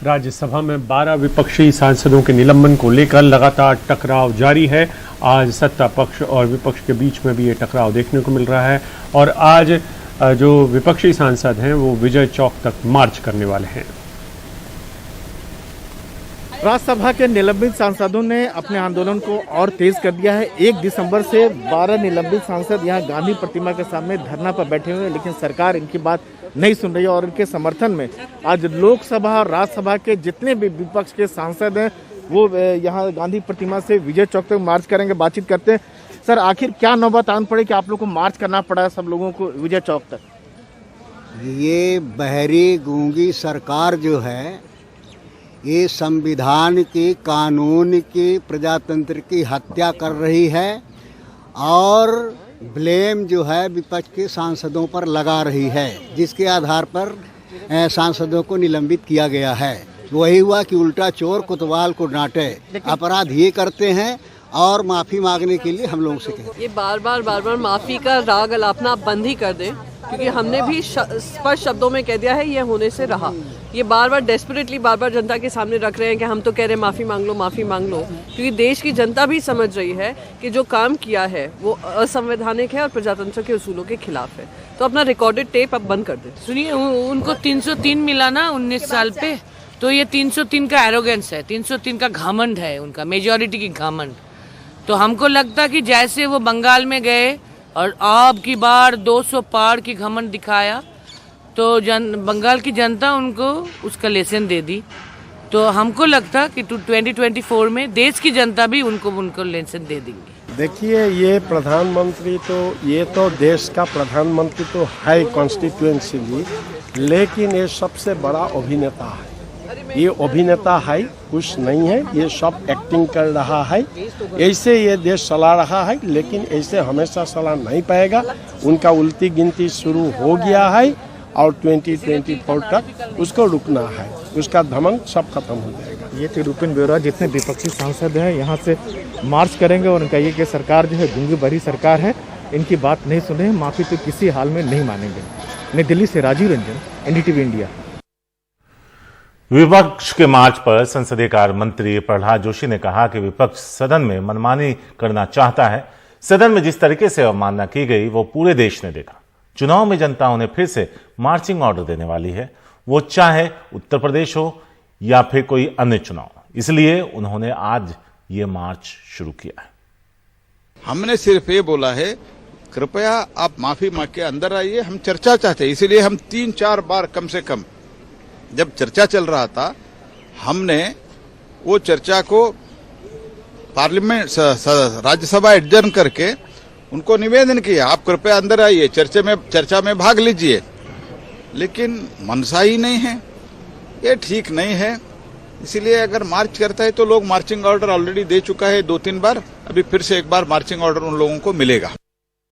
राज्यसभा में 12 विपक्षी सांसदों के निलंबन को लेकर लगातार टकराव जारी है। आज सत्ता पक्ष और विपक्ष के बीच में भी ये टकराव देखने को मिल रहा है और आज जो विपक्षी सांसद हैं वो विजय चौक तक मार्च करने वाले हैं। राज्यसभा के निलंबित सांसदों ने अपने आंदोलन को और तेज कर दिया है। 1 दिसंबर से 12 निलंबित सांसद यहां गांधी प्रतिमा के सामने धरना पर बैठे हुए हैं, लेकिन सरकार इनकी बात नहीं सुन रही है और इनके समर्थन में आज लोकसभा और राज्यसभा के जितने भी विपक्ष के सांसद हैं वो यहां गांधी प्रतिमा से विजय चौक तक मार्च करेंगे। बातचीत करते हैं। सर, आखिर क्या नौबत आन पड़े कि आप लोग को मार्च करना पड़ा सब लोगों को विजय चौक तक? ये बहरी गूंगी सरकार जो है ये संविधान की, कानून की, प्रजातंत्र की हत्या कर रही है और ब्लेम जो है विपक्ष के सांसदों पर लगा रही है, जिसके आधार पर सांसदों को निलंबित किया गया है। वही हुआ कि उल्टा चोर कोतवाल को डांटे। अपराध ये करते हैं और माफ़ी मांगने के लिए हम लोगों से कहते हैं। ये बार बार माफ़ी का राग अलापना आप बंद ही कर दें, क्योंकि हमने भी स्पष्ट शब्दों में कह दिया है ये होने से रहा। ये बार डेस्परेटली बार जनता के सामने रख रहे हैं कि हम तो कह रहे हैं माफ़ी मांग लो, क्योंकि देश की जनता भी समझ रही है कि जो काम किया है वो असंवैधानिक है और प्रजातंत्र के उसूलों के खिलाफ है। तो अपना रिकॉर्डेड टेप अब बंद कर दें। सुनिए, उनको 303 मिला ना 19 साल पे, तो ये 303 का एरोगेंस है, 303 का घमंड है, उनका मेजॉरिटी की घमंड। तो हमको लगता कि जैसे वो बंगाल में गए और अब की बार 200 पार की घमंड दिखाया तो बंगाल की जनता उनको उसका लेसन दे दी। तो हमको लगता कि 2024 में देश की जनता भी उनको लेसन दे देंगी। देखिए, ये प्रधानमंत्री ये तो देश का प्रधानमंत्री तो है कॉन्स्टिट्यूएंसीली, लेकिन ये सबसे बड़ा अभिनेता है। ये अभिनेता है, कुछ नहीं है, ये सब एक्टिंग कर रहा है। ऐसे ये देश चला रहा है, लेकिन ऐसे हमेशा चला नहीं पाएगा। उनका उल्टी गिनती शुरू हो गया है और 2024 तक उसको रुकना है। उसका धमक सब खत्म हो जाएगा। ये थे रुपिन बेरा, जितने विपक्षी सांसद हैं यहाँ से मार्च करेंगे और उनका ये कि सरकार जो है गूंगी बहरी सरकार है, इनकी बात नहीं सुने, माफी तो किसी हाल में नहीं मानेंगे। नई दिल्ली से राजीव रंजन, NDTV इंडिया। विपक्ष के मार्च पर संसदीय कार्य मंत्री प्रहलाद जोशी ने कहा कि विपक्ष सदन में मनमानी करना चाहता है। सदन में जिस तरीके से अवमानना की गई वो पूरे देश ने देखा। चुनाव में जनता उन्हें फिर से मार्चिंग ऑर्डर देने वाली है, वो चाहे उत्तर प्रदेश हो या फिर कोई अन्य चुनाव। इसलिए उन्होंने आज ये मार्च शुरू किया है। हमने सिर्फ ये बोला है, कृपया आप माफी मांग के अंदर आइए, हम चर्चा चाहते हैं। इसीलिए हम 3-4 बार कम से कम जब चर्चा चल रहा था, हमने वो चर्चा को पार्लियामेंट राज्यसभा एडजर्न करके उनको निवेदन किया, आप कृपया अंदर आइए, चर्चा में भाग लीजिए। लेकिन मनसा ही नहीं है, ये ठीक नहीं है। इसीलिए अगर मार्च करता है तो लोग मार्चिंग ऑर्डर ऑलरेडी दे चुका है 2-3 बार, अभी फिर से एक बार मार्चिंग ऑर्डर उन लोगों को मिलेगा।